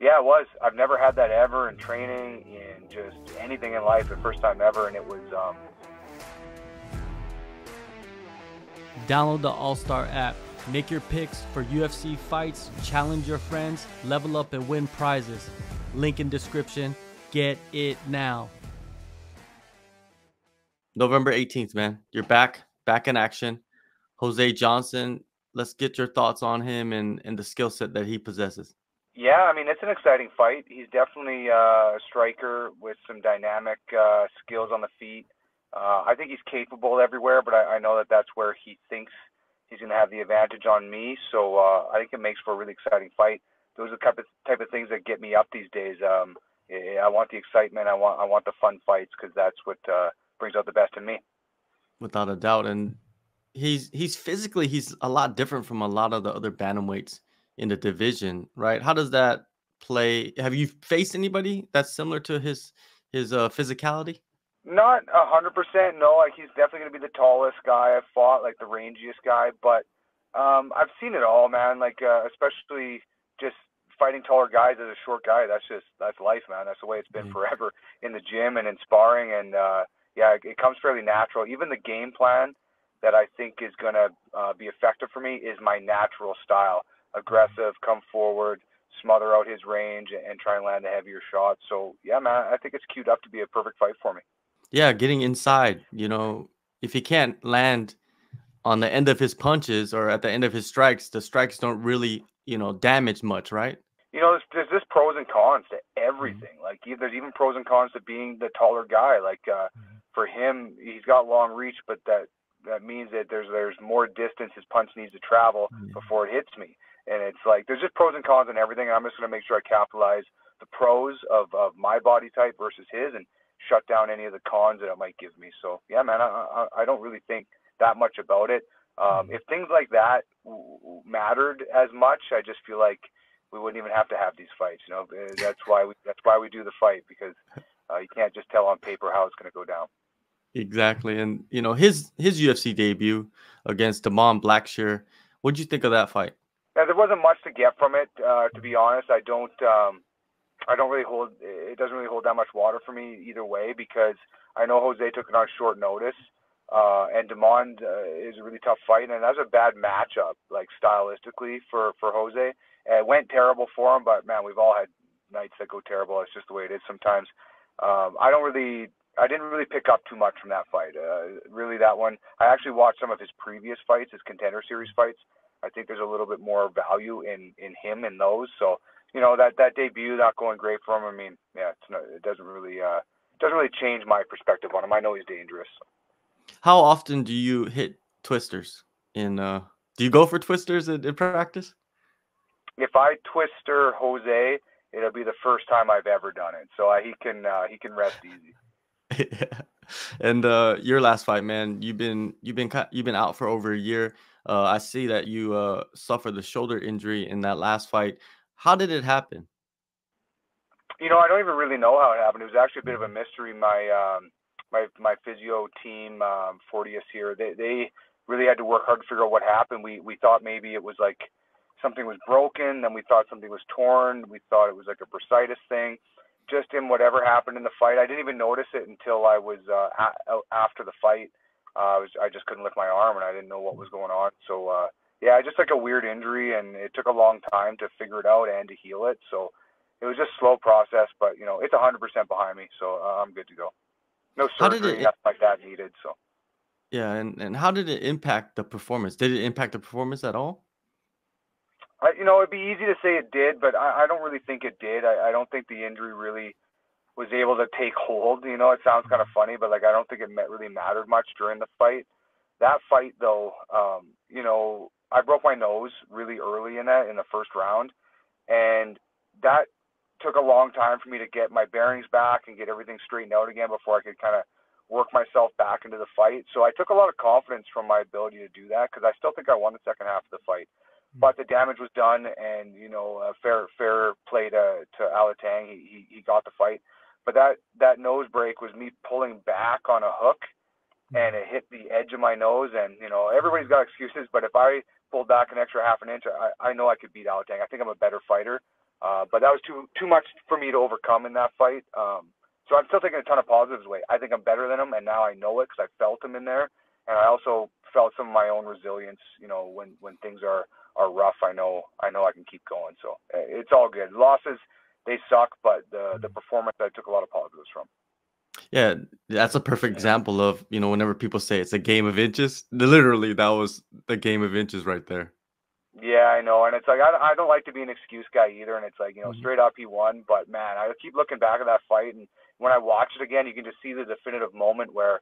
Yeah, it was. I've never had that ever in training, in just anything in life. The first time ever, and it was. Download the AllStar app. Make your picks for UFC fights, challenge your friends, level up and win prizes. Link in description. Get it now. November 18th, man. You're back in action. Jose Johnson, let's get your thoughts on him and the skill set that he possesses. Yeah, I mean, it's an exciting fight. He's definitely a striker with some dynamic skills on the feet. I think he's capable everywhere, but I know that that's where he thinks he's going to have the advantage on me. So I think it makes for a really exciting fight. Those are the type of things that get me up these days. I want the excitement. I want the fun fights, because that's what brings out the best in me. Without a doubt. And he's physically, he's a lot different from a lot of the other bantamweights in the division, right? How does that play? Have you faced anybody that's similar to his physicality? Not 100%. No, like, he's definitely going to be the tallest guy I've fought, like the rangiest guy. But I've seen it all, man. Like, especially just fighting taller guys as a short guy. That's life, man. That's the way it's been forever in the gym and in sparring. And yeah, it comes fairly natural. Even the game plan that I think is going to be effective for me is my natural style: aggressive, come forward, smother out his range, and try and land the heavier shots. So yeah, man, I think it's queued up to be a perfect fight for me. Yeah, getting inside, if he can't land on the end of his punches or at the end of his strikes, the strikes don't really, damage much, right? There's just pros and cons to everything. Like, there's even pros and cons to being the taller guy. Like, for him, he's got long reach, but that means that there's more distance his punch needs to travel before it hits me. And it's like, there's just pros and cons and everything. And I'm just going to make sure I capitalize the pros of my body type versus his, and shut down any of the cons that it might give me. So yeah, man, I don't really think that much about it. If things like that mattered as much, I just feel like we wouldn't even have to have these fights. That's why we do the fight, because you can't just tell on paper how it's going to go down. Exactly. And his UFC debut against Damon Blackshear, what'd you think of that fight? Now, there wasn't much to get from it, to be honest. I don't really hold it. Doesn't really hold that much water for me either way, because I know Jose took it on short notice, and Damon is a really tough fight, and that's a bad matchup, like, stylistically for Jose. It went terrible for him, but man, we've all had nights that go terrible. It's just the way it is sometimes. I didn't really pick up too much from that fight. Really, that one, I actually watched some of his previous fights, his Contender Series fights. I think there's a little bit more value in him in those. So, that debut not going great for him. I mean, yeah, it doesn't really change my perspective on him. I know he's dangerous. How often do you hit twisters do you go for twisters in practice? If I twister Jose, it'll be the first time I've ever done it. So he can rest easy. And your last fight, man, you've been out for over a year. I see that you suffered a shoulder injury in that last fight. How did it happen? I don't even really know how it happened. It was actually a bit of a mystery. My physio team, 40th here, they really had to work hard to figure out what happened. We thought maybe it was like something was broken, then we thought something was torn. We thought it was like a bursitis thing. Just in whatever happened in the fight, I didn't even notice it until I was after the fight. I just couldn't lift my arm, and I didn't know what was going on. So yeah, just like a weird injury, and it took a long time to figure it out and to heal it. So it was just a slow process, but it's 100% behind me, so I'm good to go. No surgery, nothing like that needed. So yeah, and how did it impact the performance? Did it impact the performance at all? It'd be easy to say it did, but I don't really think it did. I don't think the injury really was able to take hold. It sounds kind of funny, but like, I don't think it really mattered much during the fight. That fight, though, I broke my nose really early in the first round, and that took a long time for me to get my bearings back and get everything straightened out again before I could kind of work myself back into the fight. So I took a lot of confidence from my ability to do that, because I still think I won the second half of the fight. But the damage was done, and fair play to Alatang. He got the fight. But that nose break was me pulling back on a hook, and it hit the edge of my nose. And everybody's got excuses, but if I pulled back an extra half an inch, I know I could beat Alatang. I think I'm a better fighter, But that was too much for me to overcome in that fight. So I'm still taking a ton of positives away. I think I'm better than him, and now I know it because I felt him in there, and I also felt some of my own resilience. You know, when things are rough, I know I can keep going. So it's all good. Losses, they suck, but the performance, I took a lot of positives from. Yeah, that's a perfect example of, whenever people say it's a game of inches, literally that was the game of inches right there. Yeah, I know, and it's like I don't like to be an excuse guy either, and it's like, Mhm. straight up he won, but man, I keep looking back at that fight, and when I watch it again, you can just see the definitive moment where,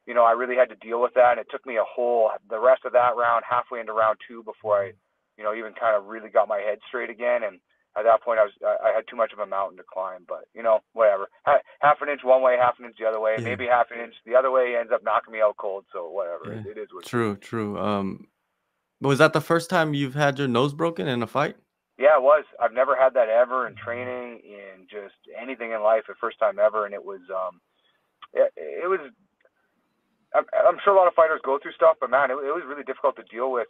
I really had to deal with that, and it took me the rest of that round, halfway into round 2, before I, even kind of really got my head straight again, and at that point I had too much of a mountain to climb, but whatever, half an inch one way, half an inch the other way, Yeah. maybe half an inch the other way ends up knocking me out cold, so whatever, Yeah. it is what it is. True. Was that the first time you've had your nose broken in a fight? Yeah, it was. I've never had that ever in training, in just anything in life, the first time ever, and it was, it was. I'm sure a lot of fighters go through stuff, but man, it was really difficult to deal with.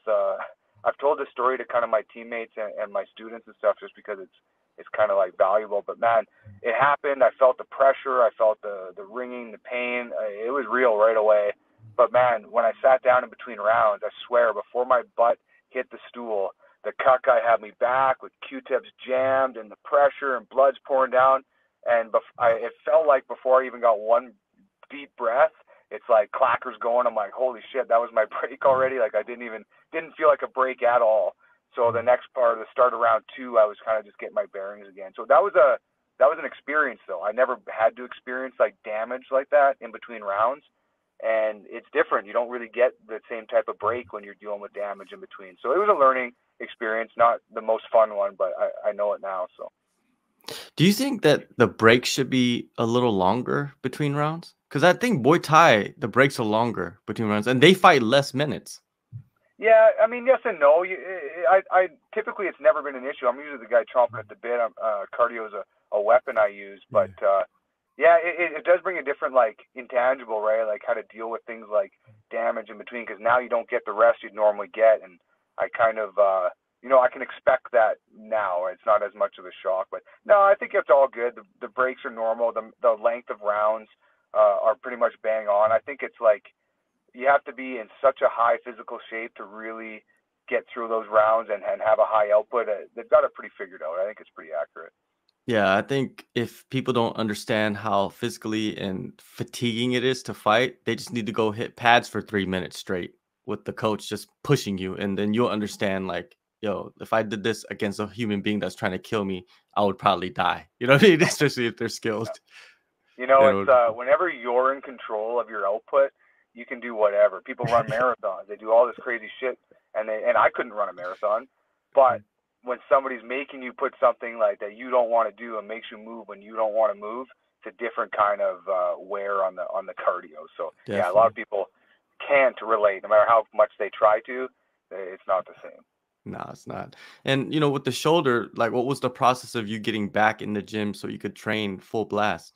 I've told this story to kind of my teammates and my students and stuff, just because it's kind of like valuable. But man, it happened. I felt the pressure. I felt the ringing, the pain. It was real right away. But man, when I sat down in between rounds, I swear, before my butt hit the stool, the cut guy had me back with Q-tips jammed and the pressure and blood's pouring down. And it felt like before I even got one deep breath, it's like clackers going. I'm like, holy shit, that was my break already. Like I didn't feel like a break at all. So the next part, the start of round 2, I was kind of just getting my bearings again. So that was an experience though. I never had to experience like damage like that in between rounds. And it's different. You don't really get the same type of break when you're dealing with damage in between. So it was a learning experience, not the most fun one, but I know it now. So. Do you think that the break should be a little longer between rounds? Because I think Muay Thai, the breaks are longer between rounds, and they fight less minutes. Yeah, I mean, yes and no. I typically, it's never been an issue. I'm usually the guy chomping at the bit. Cardio is a weapon I use, but yeah, it does bring a different like intangible, right? Like how to deal with things like damage in between, because now you don't get the rest you'd normally get, and I kind of I can expect that now. It's not as much of a shock, but no, I think it's all good. The breaks are normal. The length of rounds are pretty much bang on. I think it's like, you have to be in such a high physical shape to really get through those rounds and have a high output. They've got it pretty figured out. I think it's pretty accurate. Yeah, I think if people don't understand how physically and fatiguing it is to fight, they just need to go hit pads for 3 minutes straight with the coach just pushing you, and then you'll understand like, yo, if I did this against a human being that's trying to kill me, I would probably die. You know what I mean? Especially if they're skilled. It's whenever you're in control of your output, you can do whatever. People run marathons. They do all this crazy shit, and I couldn't run a marathon, but when somebody's making you put something like that you don't want to do and makes you move when you don't want to move, it's a different kind of wear on the cardio. So Definitely. Yeah, a lot of people can't relate, no matter how much they try to. It's not the same. No, it's not. And with the shoulder, like what was the process of you getting back in the gym so you could train full blast?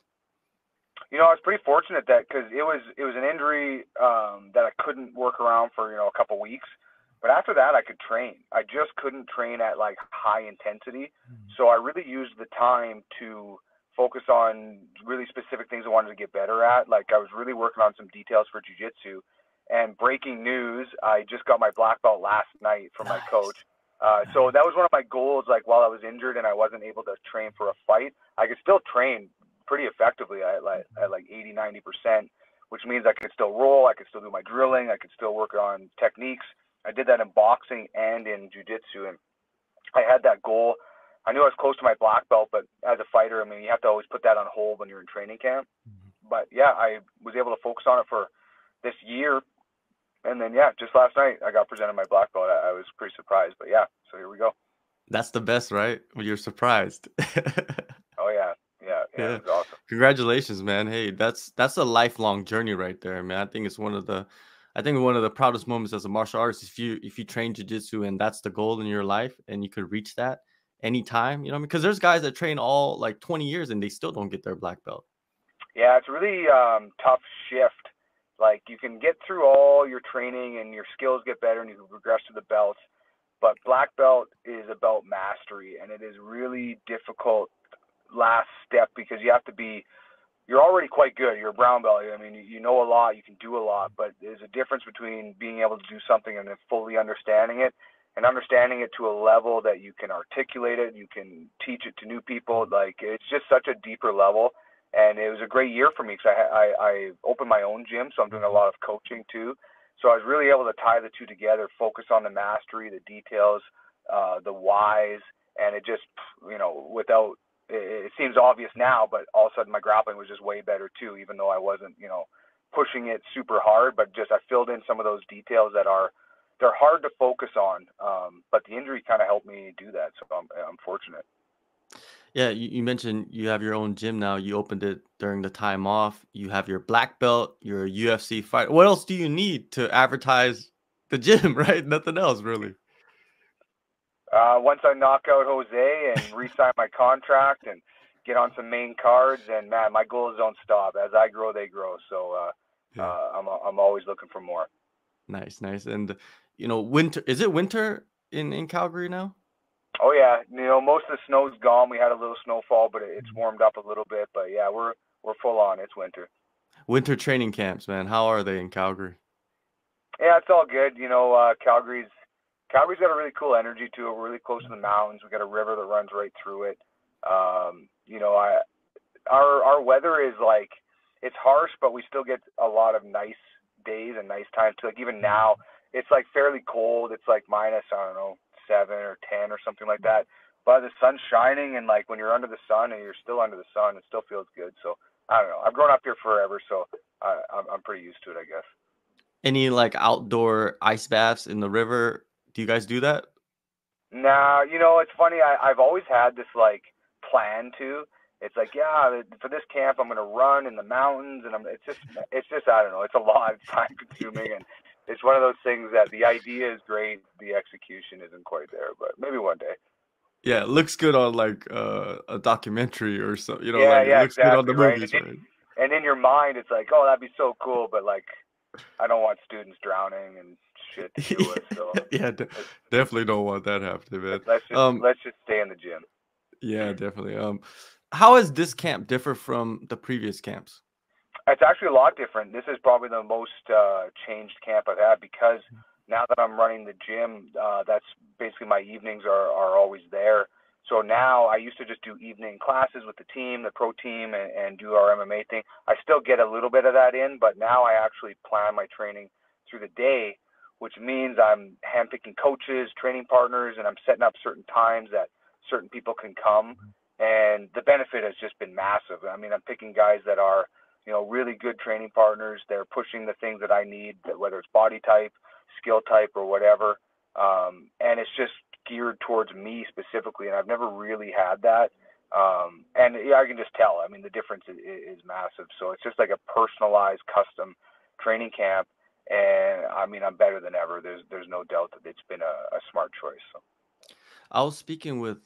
I was pretty fortunate that because it was an injury that I couldn't work around for a couple weeks, but after that I could train. I just couldn't train at like high intensity, so I really used the time to focus on really specific things I wanted to get better at. Like I was really working on some details for jiu-jitsu, and breaking news, I just got my black belt last night from my coach. So that was one of my goals. Like while I was injured and I wasn't able to train for a fight, I could still train pretty effectively at like 80-90%, which means I could still roll, I could still do my drilling, I could still work on techniques. I did that in boxing and in jiu-jitsu, and I had that goal. I knew I was close to my black belt, but as a fighter, I mean, you have to always put that on hold when you're in training camp. But yeah, I was able to focus on it for this year, and then yeah, just last night I got presented my black belt. I was pretty surprised, but yeah, so here we go. That's the best, right? When you're surprised. Oh yeah. Yeah. It was awesome. Congratulations, man. Hey, that's a lifelong journey right there, man. I think one of the proudest moments as a martial artist, if you train jiu-jitsu and that's the goal in your life and you could reach that anytime, because there's guys that train all like 20 years and they still don't get their black belt. Yeah, it's really tough shift. Like you can get through all your training and your skills get better and you can progress to the belts, But black belt is about mastery, and it is really difficult last step because you're already quite good. You're a brown belt. I mean, you know a lot, you can do a lot, but there's a difference between being able to do something and then fully understanding it, and understanding it to a level that you can articulate it, you can teach it to new people. Like, it's just such a deeper level. And it was a great year for me because I opened my own gym, so I'm doing a lot of coaching too. So I was really able to tie the two together, focus on the mastery, the details, the whys, and it just, without, it seems obvious now, but all of a sudden my grappling was just way better too, even though I wasn't, pushing it super hard, but just I filled in some of those details they're hard to focus on. But the injury kind of helped me do that, so I'm fortunate. Yeah, you mentioned you have your own gym now. You opened it during the time off. You have your black belt. You're a UFC fighter. What else do you need to advertise the gym, right? Nothing else, really. Once I knock out Jose and re-sign my contract and get on some main cards, and man, my goals don't stop. As I grow, they grow. So Yeah. I'm always looking for more. Nice, nice. And winter, is it winter in Calgary now? Oh yeah, most of the snow's gone. We had a little snowfall, but it's warmed up a little bit. But yeah, we're full on. It's winter. Winter training camps, man. How are they in Calgary? Yeah, it's all good. Calgary's got a really cool energy to it. We're really close to the mountains. We got a river that runs right through it. Our weather is like, it's harsh, but we still get a lot of nice days and nice times too. Like even now, it's like fairly cold. It's like minus, I don't know, 7 or 10 or something like that. But the sun's shining, and like when you're under the sun and you're still under the sun, it still feels good. So I don't know. I've grown up here forever, so I'm pretty used to it, I guess. Any like outdoor ice baths in the river? Do you guys do that? Nah, it's funny. I've always had this like plan to. It's like, yeah, for this camp, I'm gonna run in the mountains, and it's just I don't know. It's a lot. It's time consuming, and it's one of those things that the idea is great, the execution isn't quite there. But maybe one day. Yeah, it looks good on like a documentary or so. Yeah, Like it yeah, looks good on exactly, the right. movies, right? And in your mind, it's like, oh, that'd be so cool, but like, I don't want students drowning and shit to deal with. So Yeah, definitely don't want that happening, man. let's just Um, let's just stay in the gym. yeah, definitely. How has this camp differ from the previous camps? It's actually a lot different. This is probably the most changed camp I've had because now that I'm running the gym, that's basically my evenings are always there. So now I used to just do evening classes with the team, the pro team, and do our MMA thing. I still get a little bit of that in, but now I actually plan my training through the day, which means I'm handpicking coaches, training partners, and I'm setting up certain times that certain people can come. And the benefit has just been massive. I mean, I'm picking guys that are really good training partners. They're pushing the things that I need, whether it's body type, skill type, or whatever. And it's just geared towards me specifically, and I've never really had that. And yeah, I can just tell. I mean, the difference is massive. So it's just like a personalized, custom training camp. And I mean, I'm better than ever. There's no doubt that it's been a smart choice. So. I was speaking with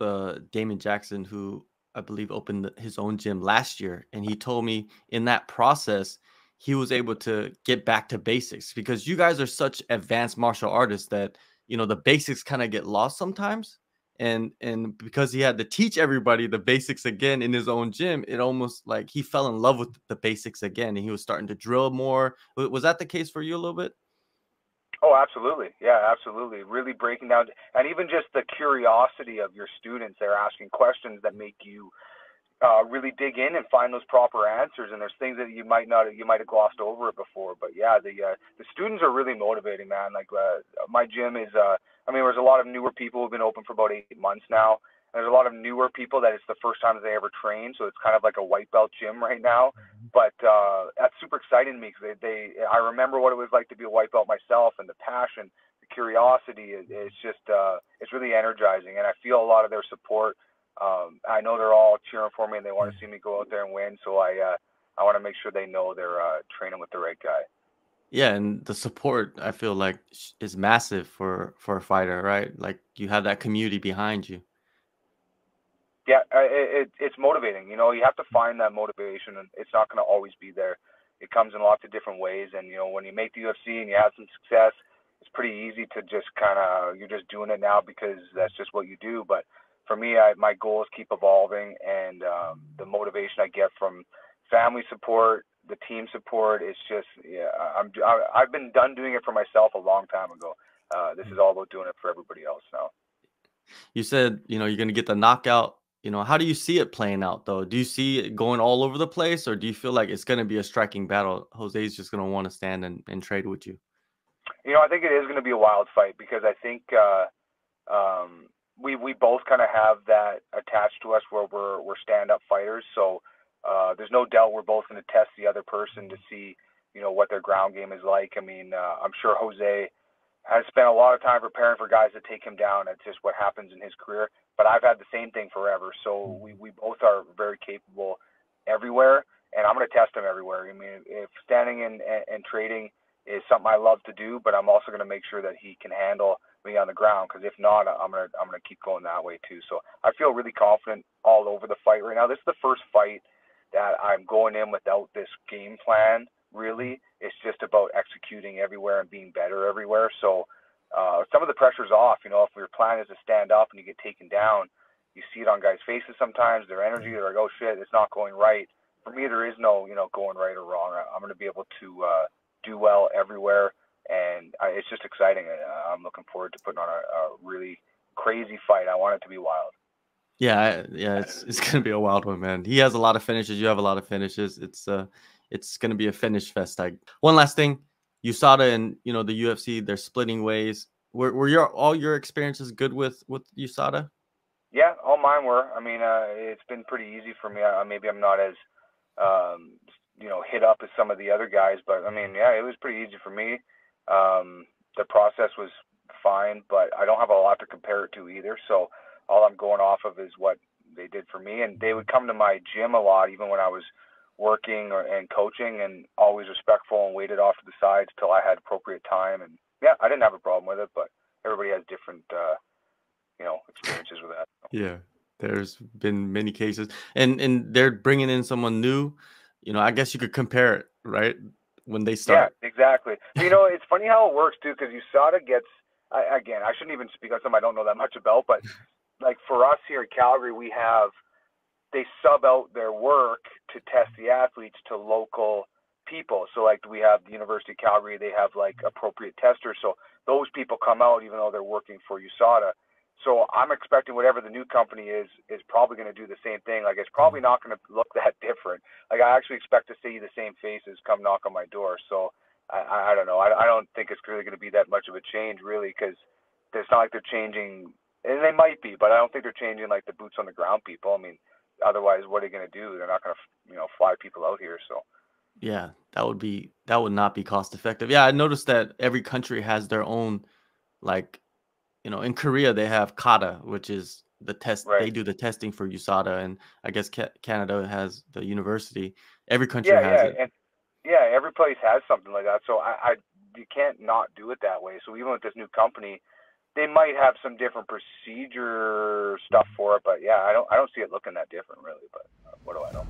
Damon Jackson, who I believe opened his own gym last year, and he told me in that process he was able to get back to basics because you guys are such advanced martial artists that the basics kind of get lost sometimes. And because he had to teach everybody the basics again in his own gym, it almost like he fell in love with the basics again, and he was starting to drill more. Was that the case for you a little bit? Oh, absolutely. Yeah, absolutely. Really breaking down, and even just the curiosity of your students. They're asking questions that make you really dig in and find those proper answers. And there's things that you might have glossed over it before. But yeah, the students are really motivating, man. Like my gym is, I mean, there's a lot of newer people who've been open for about 8 months now. And there's a lot of newer people that it's the first time that they ever train, so it's kind of like a white belt gym right now. But that's super exciting to me because I remember what it was like to be a white belt myself, and the passion, the curiosity. It's just it's really energizing, and I feel a lot of their support. I know they're all cheering for me and they want to see me go out there and win. So I want to make sure they know they're training with the right guy. Yeah, and the support I feel like is massive for a fighter, right? Like you have that community behind you. Yeah, it's motivating. You have to find that motivation, and it's not going to always be there. It comes in lots of different ways, and when you make the UFC and you have some success, it's pretty easy to just you're just doing it now because that's just what you do. But for me, my goals keep evolving, and the motivation I get from family support, the team support, it's just, yeah, I've been done doing it for myself a long time ago. This is all about doing it for everybody else now. You said, you're going to get the knockout. How do you see it playing out, though? Do you see it going all over the place, or do you feel like it's going to be a striking battle? Jose's just going to want to stand and trade with you. I think it is going to be a wild fight because I think we both kind of have that attached to us where we're stand-up fighters. So there's no doubt we're both going to test the other person to see what their ground game is like. I mean, I'm sure Jose has spent a lot of time preparing for guys to take him down. That's just what happens in his career. But I've had the same thing forever. So we both are very capable everywhere, and I'm going to test him everywhere. I mean, if standing and trading is something I love to do, but I'm also going to make sure that he can handle me on the ground, because if not, I'm gonna keep going that way too. So I feel really confident all over the fight right now. This is the first fight that I'm going in without this game plan. Really, it's just about executing everywhere and being better everywhere. So some of the pressure's off. If your plan is to stand up and you get taken down, you see it on guys' faces sometimes. Their energy, they're like, "Oh shit, it's not going right." For me, there is no going right or wrong. I'm going to be able to do well everywhere, and it's just exciting. I'm looking forward to putting on a really crazy fight. I want it to be wild. Yeah, it's gonna be a wild one, man. He has a lot of finishes. You have a lot of finishes. It's gonna be a finish fest. One last thing, USADA and the UFC, they're splitting ways. Were all your experiences good with USADA? Yeah, all mine were. I mean, it's been pretty easy for me. Maybe I'm not as um, hit up as some of the other guys, but I mean, yeah, it was pretty easy for me. The process was fine, but I don't have a lot to compare it to either. So all I'm going off of is what they did for me, and they would come to my gym a lot, even when I was working and coaching, and always respectful and waited off to the sides till I had appropriate time. And yeah, I didn't have a problem with it, but everybody has different experiences with that. Yeah, there's been many cases, and they're bringing in someone new. I guess you could compare it, right? When they Yeah, start. exactly. It's funny how it works too, because USADA gets. Again, I shouldn't even speak on something I don't know that much about, but like for us here in Calgary, they sub out their work to test the athletes to local people. So like we have the University of Calgary, they have like appropriate testers. So those people come out even though they're working for USADA. So I'm expecting whatever the new company is probably going to do the same thing. Like it's probably not going to look that different. Like I actually expect to see the same faces come knock on my door. So I don't know. I don't think it's really going to be that much of a change really, because it's not like they're changing, and they might be, but I don't think they're changing like the boots on the ground people. I mean, otherwise, what are they going to do? They're not going to fly people out here. So Yeah, that would not be cost effective. Yeah, I noticed that every country has their own, like, in Korea they have kata, which is the test. They right. do the testing for USADA, and I guess Canada has the university. Every country Yeah, has yeah, it. and yeah, every place has something like that. So you can't not do it that way. So even with this new company, they might have some different procedure stuff for it, but yeah, I don't see it looking that different really. But what do I know?